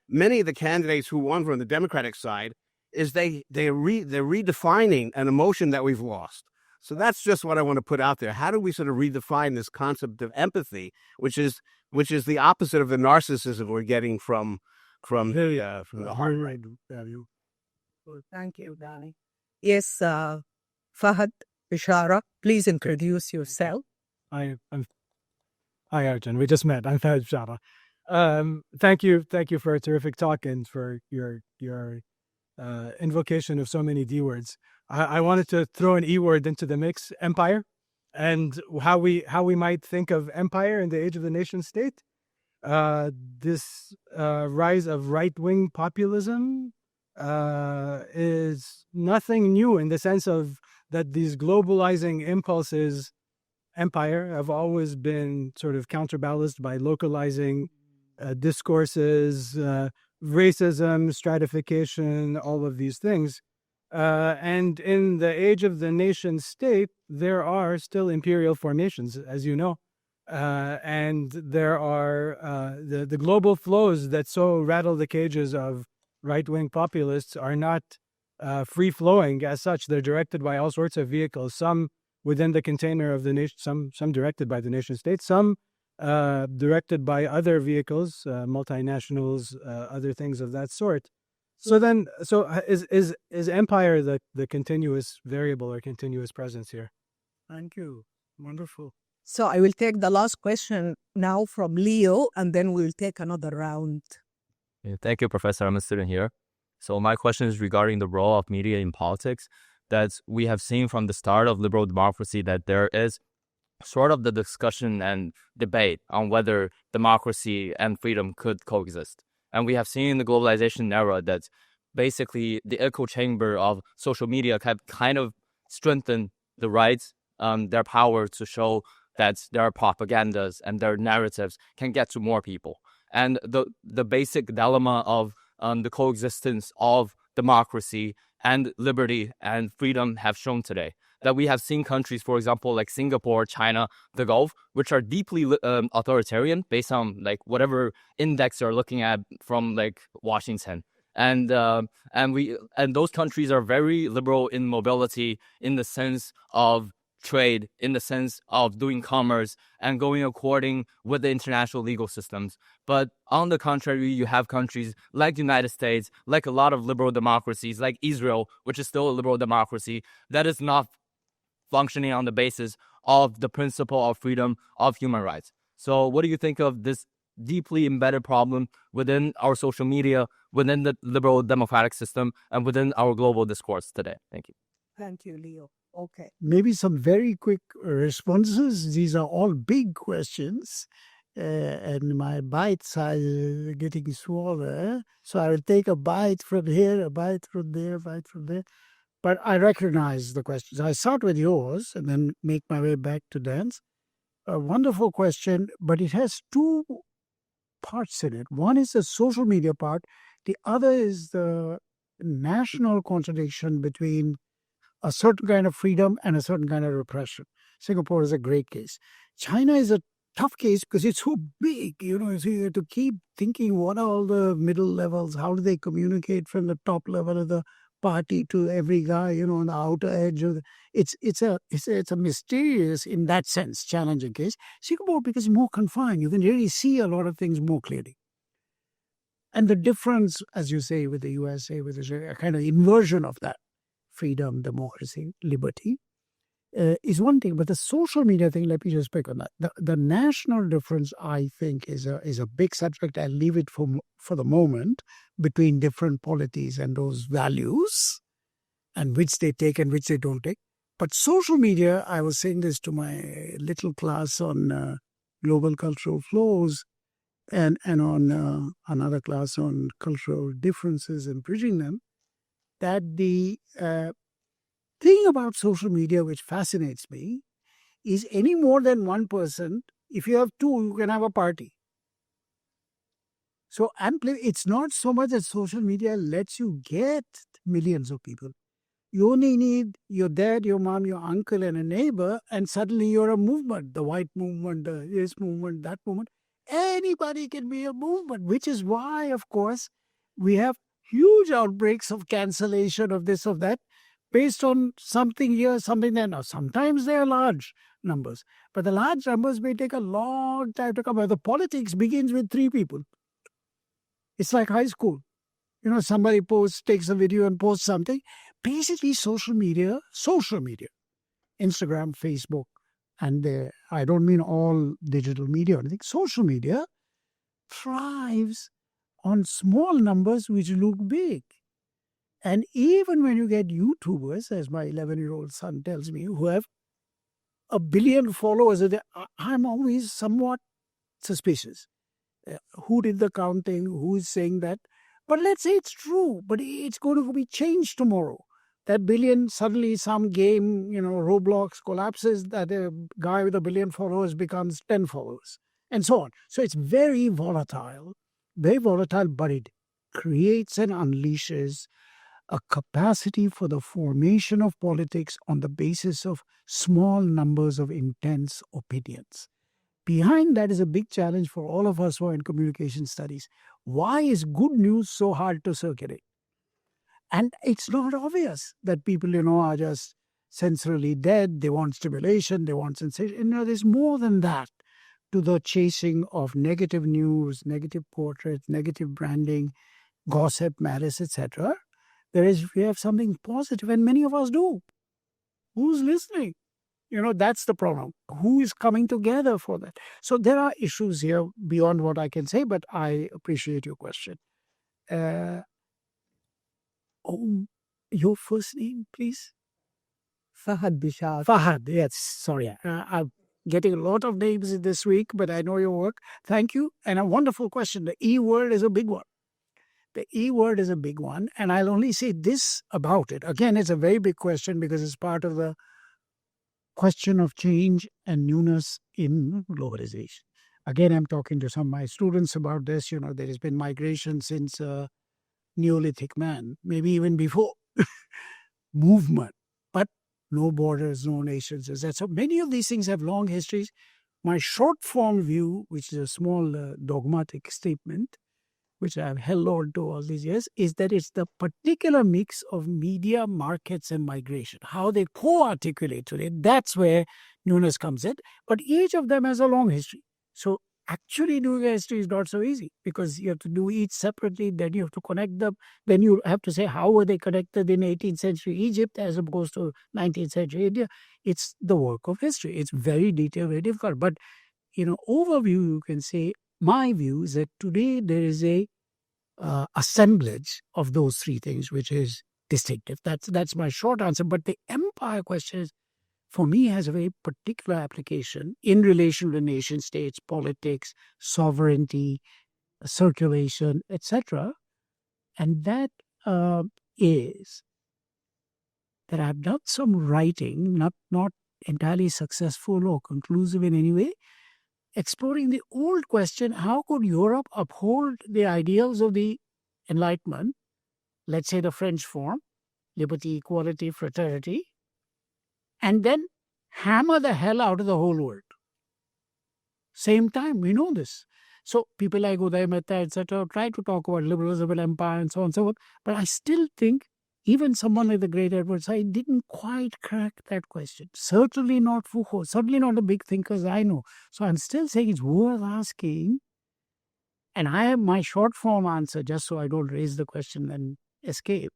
many of the candidates who won from the Democratic side, is they're redefining an emotion that we've lost. So that's just what I want to put out there. How do we sort of redefine this concept of empathy, which is the opposite of the narcissism we're getting from the hard right value? Well, thank you, Danny. Yes, Fahad Bishara, please introduce yourself. Hi, Arjun. We just met. I'm Fahad Bishara. Thank you for a terrific talk and for your invocation of so many D words. I wanted to throw an E word into the mix: empire, and how we might think of empire in the age of the nation state. This rise of right-wing populism is nothing new in the sense of that these globalizing impulses, empire, have always been sort of counterbalanced by localizing discourses, racism, stratification, all of these things. And in the age of the nation state, there are still imperial formations, as you know. And there are the global flows that so rattle the cages of right-wing populists are not free-flowing as such. They're directed by all sorts of vehicles, some within the container of the nation, some directed by the nation state, some directed by other vehicles, multinationals, other things of that sort. So is empire the continuous variable or continuous presence here? Thank you. Wonderful. So I will take the last question now from Leo, and then we'll take another round. Yeah, thank you, Professor. I'm a student here. So my question is regarding the role of media in politics. That we have seen from the start of liberal democracy that there is sort of the discussion and debate on whether democracy and freedom could coexist. And we have seen in the globalization era that basically the echo chamber of social media have kind of strengthened the rights, their power to show that their propagandas and their narratives can get to more people. And the basic dilemma of the coexistence of democracy and liberty and freedom have shown today. That we have seen countries, for example, like Singapore, China, the Gulf, which are deeply authoritarian based on like whatever index you're looking at from like Washington. And those countries are very liberal in mobility, in the sense of trade, in the sense of doing commerce and going according with the international legal systems. But on the contrary, you have countries like the United States, like a lot of liberal democracies, like Israel, which is still a liberal democracy, that is not functioning on the basis of the principle of freedom of human rights. So what do you think of this deeply embedded problem within our social media, within the liberal democratic system and within our global discourse today? Thank you. Thank you, Leo. Okay. Maybe some very quick responses. These are all big questions, and my bite size is getting smaller. So I will take a bite from here, a bite from there, a bite from there. But I recognize the questions. I start with yours and then make my way back to Dan's. A wonderful question, but it has two parts in it. One is the social media part. The other is the national contradiction between a certain kind of freedom and a certain kind of repression. Singapore is a great case. China is a tough case because it's so big, so you have to keep thinking, what are all the middle levels? How do they communicate from the top level of the party to every guy, on the outer edge of it's a mysterious, in that sense, challenging case. Singapore, because it's more confined, you can really see a lot of things more clearly. And the difference, as you say, with the USA, with a kind of inversion of that freedom, democracy, liberty, is one thing. But the social media thing, let me just pick on that. The national difference, I think, is a big subject. I'll leave it for the moment, between different polities and those values, and which they take and which they don't take. But social media, I was saying this to my little class on global cultural flows, and on another class on cultural differences and bridging them, that the thing about social media which fascinates me is any more than one person, if you have two, you can have a party. So it's not so much that social media lets you get millions of people. You only need your dad, your mom, your uncle, and a neighbor, and suddenly you're a movement, the white movement, this movement, that movement. Anybody can be a movement, which is why, of course, we have huge outbreaks of cancellation of this, of that, based on something here, something there. Now, sometimes they are large numbers, but the large numbers may take a long time to come. The politics begins with 3 people. It's like high school. Somebody takes a video and posts something. Basically, social media, Instagram, Facebook, and I don't mean all digital media or anything. Social media thrives on small numbers which look big. And even when you get YouTubers, as my 11-year-old son tells me, who have 1 billion followers, I'm always somewhat suspicious. Who did the counting? Who is saying that? But let's say it's true, but it's going to be changed tomorrow. That billion, suddenly some game, Roblox collapses, that a guy with 1 billion followers becomes 10 followers, and so on. So it's very volatile, but it creates and unleashes a capacity for the formation of politics on the basis of small numbers of intense opinions. Behind that is a big challenge for all of us who are in communication studies. Why is good news so hard to circulate? And it's not obvious that people, are just sensorily dead. They want stimulation, they want sensation. There's more than that to the chasing of negative news, negative portraits, negative branding, gossip, malice, etc. We have something positive, and many of us do. Who's listening? That's the problem. Who is coming together for that? So there are issues here beyond what I can say, but I appreciate your question. Your first name, please? Fahad Bishar. Fahad, yes. Sorry. I'm getting a lot of names this week, but I know your work. Thank you. And a wonderful question. The E word is a big one. The E word is a big one. And I'll only say this about it. Again, it's a very big question because it's part of the question of change and newness in globalization. Again, I'm talking to some of my students about this. There has been migration since Neolithic man, maybe even before. Movement, but no borders, no nations. So many of these things have long histories. My short form view, which is a small dogmatic statement, which I've held on to all these years, is that it's the particular mix of media, markets, and migration, how they co-articulate today. That's where newness comes in. But each of them has a long history. So actually doing a history is not so easy because you have to do each separately, then you have to connect them. Then you have to say, how were they connected in 18th century Egypt as opposed to 19th century India? It's the work of history. It's very detailed, very difficult. But, overview, you can say, my view is that today there is a assemblage of those three things, which is distinctive. That's my short answer. But the empire question is, for me, has a very particular application in relation to nation states, politics, sovereignty, circulation, etc. And that is that I've done some writing, not entirely successful or conclusive in any way, exploring the old question: how could Europe uphold the ideals of the Enlightenment, let's say the French form, liberty, equality, fraternity, and then hammer the hell out of the whole world? Same time, we know this. So people like Uday Mehta, etc., try to talk about liberalism and empire and so on and so forth. But I still think even someone like the great Edward Said didn't quite crack that question. Certainly not Foucault, certainly not the big thinkers I know. So I'm still saying it's worth asking. And I have my short form answer, just so I don't raise the question and escape,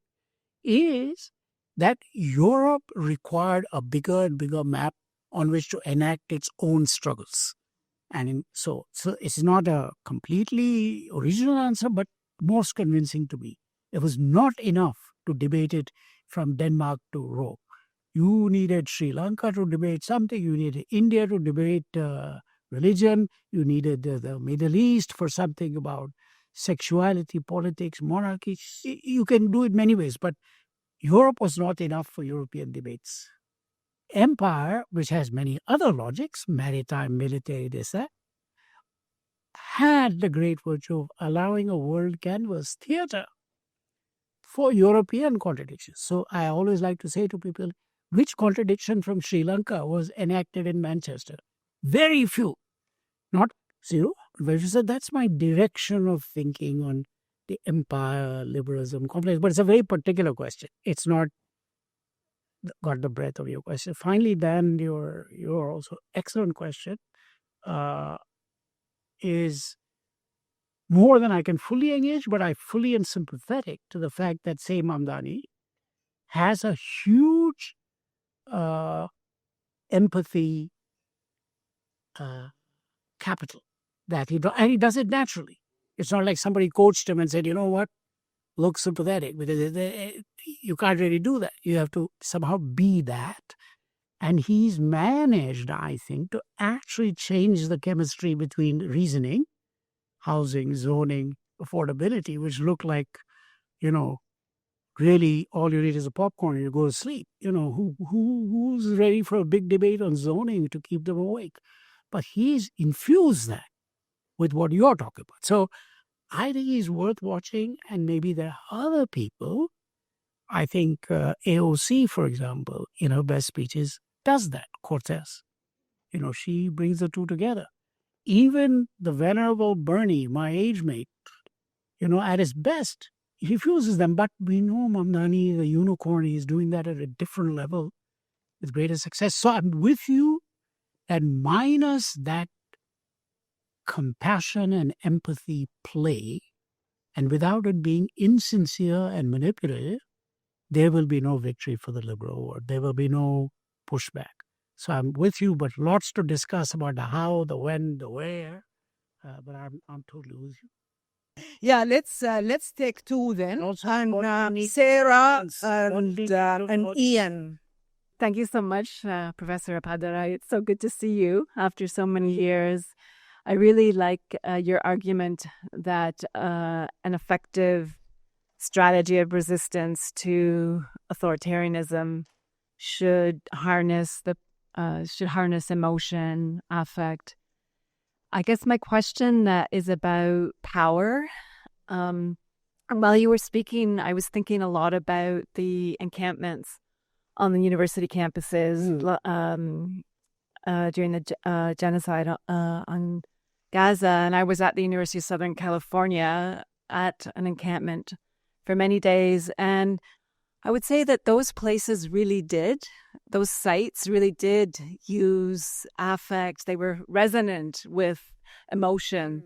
is that Europe required a bigger and bigger map on which to enact its own struggles. And so it's not a completely original answer, but most convincing to me. It was not enough to debate it from Denmark to Rome. You needed Sri Lanka to debate something. You needed India to debate religion. You needed the Middle East for something about sexuality, politics, monarchy. You can do it many ways, but Europe was not enough for European debates. Empire, which has many other logics, maritime, military, this, that, had the great virtue of allowing a world canvas theater for European contradictions. So I always like to say to people, which contradiction from Sri Lanka was enacted in Manchester? Very few, not zero. But that's my direction of thinking on the empire, liberalism, complex. But it's a very particular question. It's not got the breadth of your question. Finally, Dan, your also excellent question is more than I can fully engage, but I fully am sympathetic to the fact that, say, Mamdani has a huge empathy capital that and he does it naturally. It's not like somebody coached him and said, you know what, look sympathetic, because you can't really do that. You have to somehow be that. And he's managed, I think, to actually change the chemistry between reasoning, housing, zoning, affordability, which look like, really all you need is a popcorn and you go to sleep. Who's ready for a big debate on zoning to keep them awake? But he's infused that with what you're talking about. So I think he's worth watching, and maybe there are other people. I think AOC, for example, in her best speeches, does that. Cortez, she brings the two together. Even the venerable Bernie, my age mate, at his best, he fuses them. But we know Mamdani, the unicorn, is doing that at a different level with greater success. So I'm with you that minus that compassion and empathy play, and without it being insincere and manipulative, there will be no victory for the liberal world. There will be no pushback. So I'm with you, but lots to discuss about the how, the when, the where. But I'm totally with you. Yeah, let's take two then. And Sarah and Ian. Thank you so much, Professor Appadurai. It's so good to see you after so many years. I really like your argument that an effective strategy of resistance to authoritarianism should harness emotion, affect. I guess my question is about power. While you were speaking, I was thinking a lot about the encampments on the university campuses during the genocide on Gaza. And I was at the University of Southern California at an encampment for many days. And I would say that those places those sites really did use affect. They were resonant with emotion.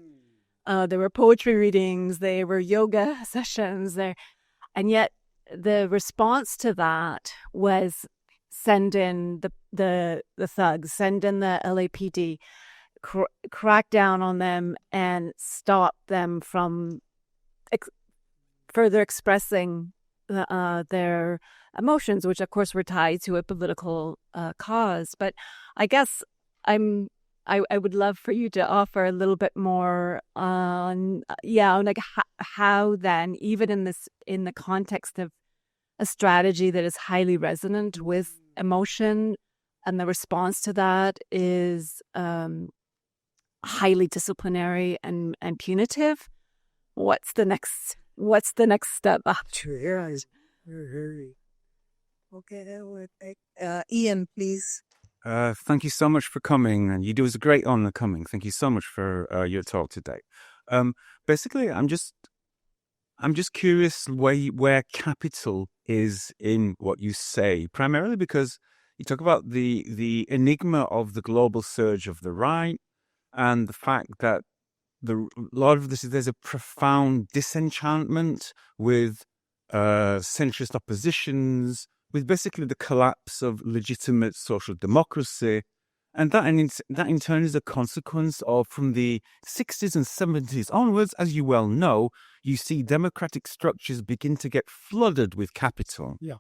There were poetry readings, there were yoga sessions there. And yet the response to that was send in the thugs, send in the LAPD, crack down on them and stop them from further expressing their emotions, which of course were tied to a political cause. But I guess I would love for you to offer a little bit more on like how then, even in the context of a strategy that is highly resonant with emotion, and the response to that is highly disciplinary and punitive. What's the next step up? Okay, Ian, please. Thank you so much for coming, and you do us a great honor coming. Thank you so much for your talk today. Basically, I'm just curious where capital is in what you say, primarily because you talk about the enigma of the global surge of the right, and the fact that a lot of this, there's a profound disenchantment with centrist oppositions, with basically the collapse of legitimate social democracy. And that in turn is a consequence of, from the 60s and 70s onwards, as you well know, you see democratic structures begin to get flooded with capital. Yeah.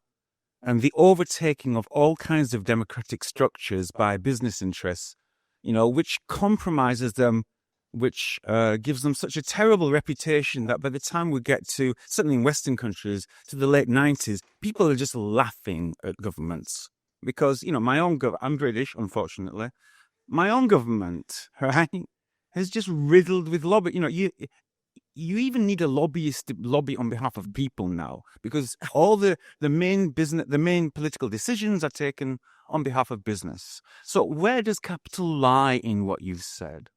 And the overtaking of all kinds of democratic structures by business interests, which compromises them, which gives them such a terrible reputation that by the time we get to, certainly in Western countries, to the late 90s, people are just laughing at governments. Because, my own I'm British, unfortunately. My own government, right, is just riddled with lobby. You even need a lobbyist to lobby on behalf of people now, because all the main political decisions are taken on behalf of business. So where does capital lie in what you've said?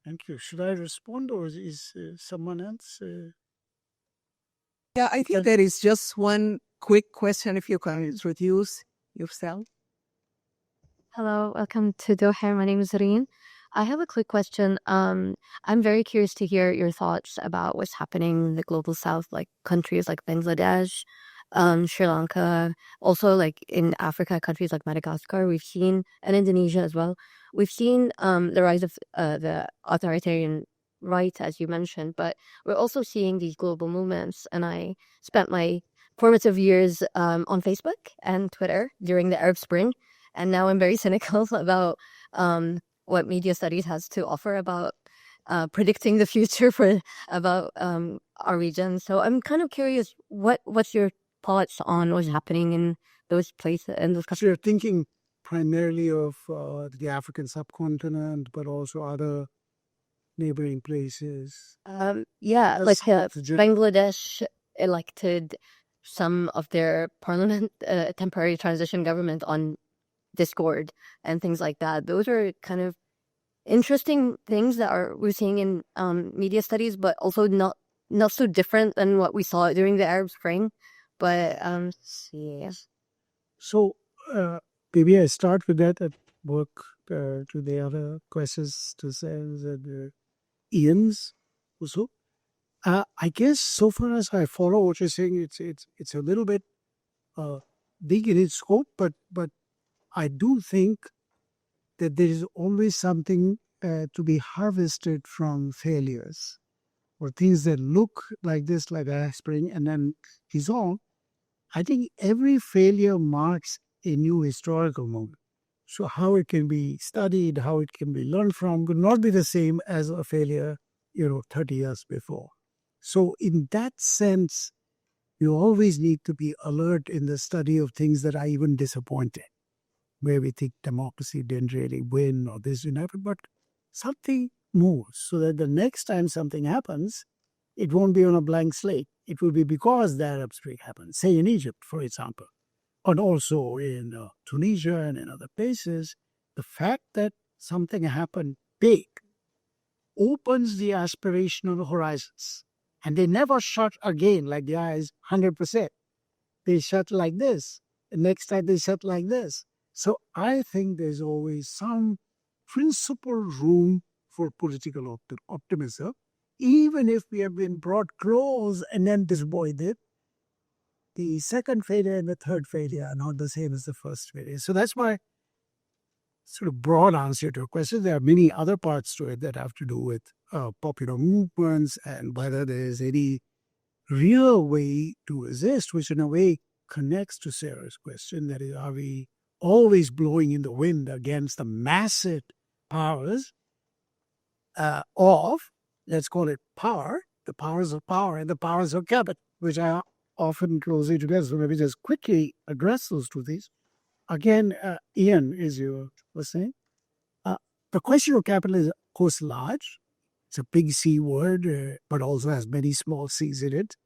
Thank you. Should I respond, or is someone else? Yeah, I think there is just one quick question, if you can introduce yourself. Hello, welcome to Doha. My name is Reen. I have a quick question. I'm very curious to hear your thoughts about what's happening in the global south, like countries like Bangladesh, Sri Lanka, also like in Africa, countries like Madagascar, we've seen, and Indonesia as well. We've seen the rise of the authoritarian right, as you mentioned, but we're also seeing these global movements. And I spent my formative years on Facebook and Twitter during the Arab Spring, and now I'm very cynical about what media studies has to offer about predicting the future about our region. So I'm kind of curious, what's your thoughts on what's happening in those places and those So countries? you're thinking primarily of the African subcontinent, but also other neighboring places. Yeah, like That's the Bangladesh elected some of their parliament, temporary transition government on Discord and things like that. Those are kind of interesting things that we're seeing in media studies, but also not so different than what we saw during the Arab Spring. But yeah. So maybe I start with that and work to the other questions to say that Ian's also. I guess so far as I follow what you're saying, it's a little bit big in its scope, but I do think that there is always something to be harvested from failures, or things that look like this, like a spring, and then dissolve. I think every failure marks a new historical moment. So how it can be studied, how it can be learned from, could not be the same as a failure, 30 years before. So in that sense, you always need to be alert in the study of things that are even disappointing, where we think democracy didn't really win or this didn't happen, but something moves so that the next time something happens, it won't be on a blank slate. It will be because the Arab Spring happened, say in Egypt, for example, and also in Tunisia and in other places. The fact that something happened big opens the aspirational horizons. And they never shut again like the eyes 100%. They shut like this. The next time they shut like this. So I think there's always some principled room for political optimism, even if we have been brought close and then disappointed. The second failure and the third failure are not the same as the first failure. So that's my sort of broad answer to your question. There are many other parts to it that have to do with popular movements and whether there is any real way to resist, which in a way connects to Sarah's question, that is, are we always blowing in the wind against the massive powers of, let's call it power, the powers of power and the powers of capital, which are often closely together. So maybe just quickly address those two things. Again, Ian, as you were saying, the question of capital is, of course, large. It's a big C word, but also has many small C's in it.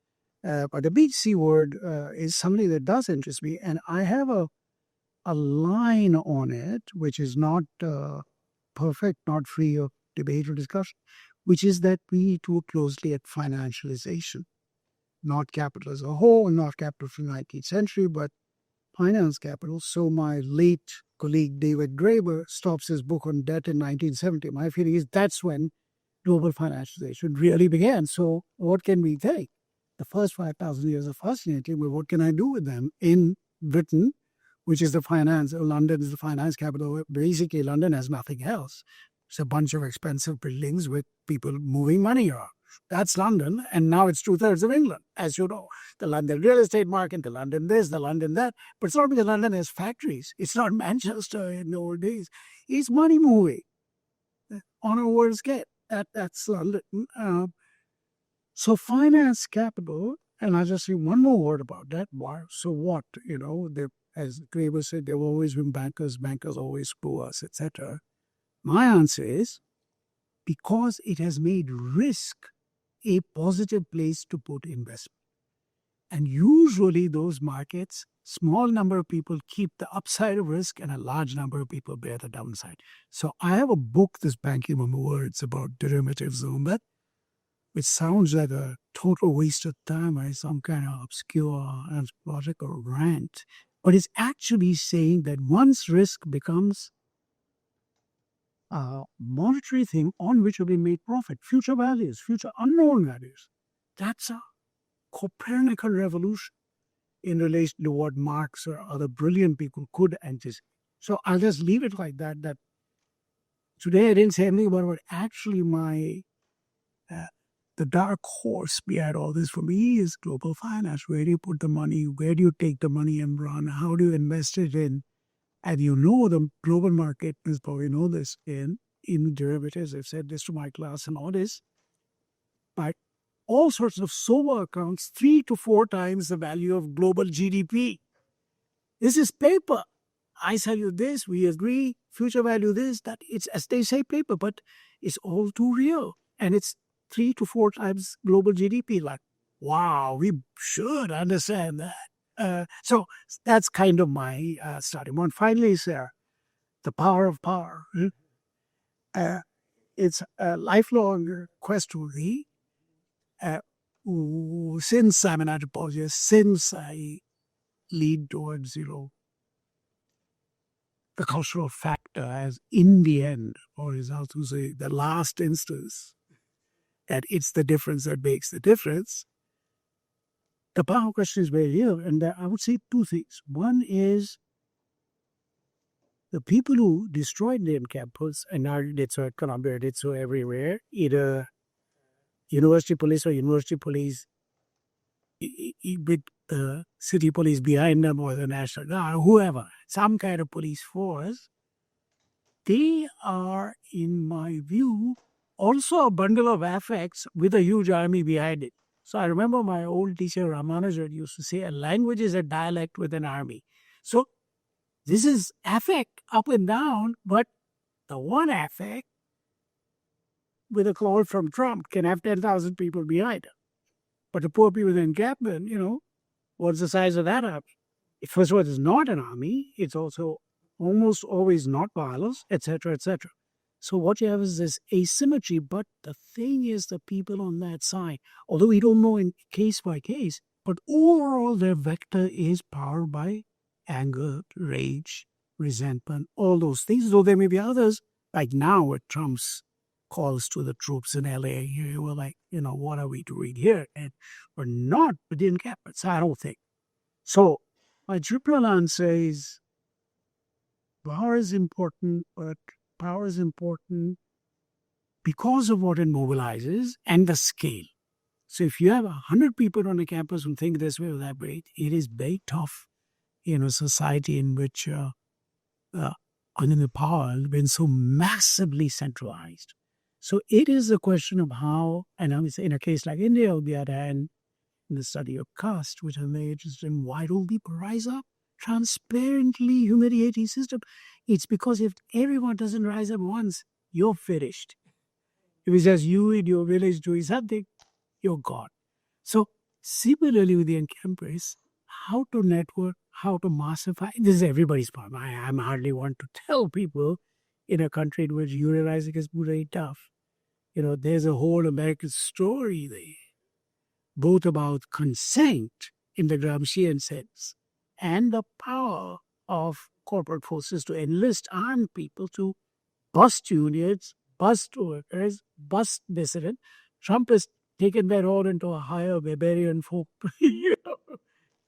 But the big C word is something that does interest me. And I have a line on it, which is not perfect, not free of debate or discussion, which is that we look closely at financialization, not capital as a whole, not capital from the 19th century, but finance capital. So my late colleague David Graeber stops his book on debt in 1970. My feeling is that's when global financialization really began. So what can we take? The first 5,000 years are fascinating, but what can I do with them? In Britain, which is the finance, London is the finance capital. Basically, London has nothing else. It's a bunch of expensive buildings with people moving money around. That's London, and now it's 2/3 of England, as you know. The London real estate market, the London this, the London that. But it's not because London has factories. It's not Manchester in the old days. It's money moving on a world scale. That's London. So finance capital, and I'll just say one more word about that. So what? As Graeber said, there have always been bankers. Bankers always screw us, etc. My answer is because it has made risk a positive place to put investment. And usually those markets, small number of people keep the upside of risk and a large number of people bear the downside. So I have a book, this Banking on Words, about derivatives on that, which sounds like a total waste of time or some kind of obscure anthropological rant. But it's actually saying that once risk becomes a monetary thing on which will be made profit, future values, future unknown values, that's a Copernican revolution in relation to what Marx or other brilliant people could anticipate. So I'll just leave it like that, that today I didn't say anything about what actually the dark horse behind all this for me is global finance. Where do you put the money? Where do you take the money and run? How do you invest it in? And the global market, you probably know this, in derivatives. I've said this to my class and all this. But all sorts of SOVA accounts, 3 to 4 times the value of global GDP. This is paper. I sell you this, we agree, future value this, that. It's, as they say, paper, but it's all too real. And it's 3 to 4 times global GDP. Like, wow, we should understand that. So that's kind of my starting point. Finally, sir, the power of power. It's a lifelong quest for me. Since I'm an anthropologist, since I lead towards, the cultural factor as in the end, or is how to say, the last instance, that it's the difference that makes the difference. The power question is very real, and I would say 2 things. One is the people who destroyed the campus, and now it's so Columbia, it's so everywhere, either university police or university police with the city police behind them or the National Guard, whoever, some kind of police force, they are, in my view, also a bundle of affects with a huge army behind it. So I remember my old teacher Ramanujan used to say, a language is a dialect with an army. So this is affect up and down, but the one affect with a call from Trump can have 10,000 people behind it. But the poor people in encampment, what's the size of that army? First of all, it's not an army. It's also almost always not violence, etc., etc. So what you have is this asymmetry. But the thing is, the people on that side, although we don't know in case by case, but overall their vector is powered by anger, rage, resentment, all those things. Though there may be others, like now with Trump's calls to the troops in LA, you were like, what are we doing here? And we're not within capital. I don't think. So my triple answer is power is important, but power is important because of what it mobilizes and the scale. So if you have 100 people on a campus who think this way or that way, it is very tough in a society in which the power has been so massively centralized. So it is a question of how, and I would say in a case like India, on the other hand, in the study of caste, which I'm very interested in, why don't people rise up? Transparently humiliating system. It's because if everyone doesn't rise up once, you're finished. If it's just you in your village doing something, you're gone. So similarly with the encampers, how to network, how to massify. This is everybody's problem. I hardly want to tell people in a country in which unionizing is very tough. There's a whole American story there, both about consent in the Gramscian sense and the power of corporate forces to enlist armed people to bust unions, bust workers, bust dissident. Trump has taken that all into a higher barbarian form.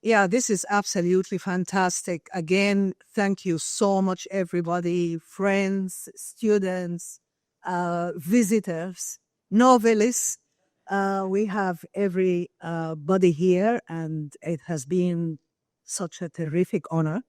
Yeah, this is absolutely fantastic. Again, thank you so much, everybody, friends, students, visitors, novelists. We have everybody here, and it has been such a terrific honor.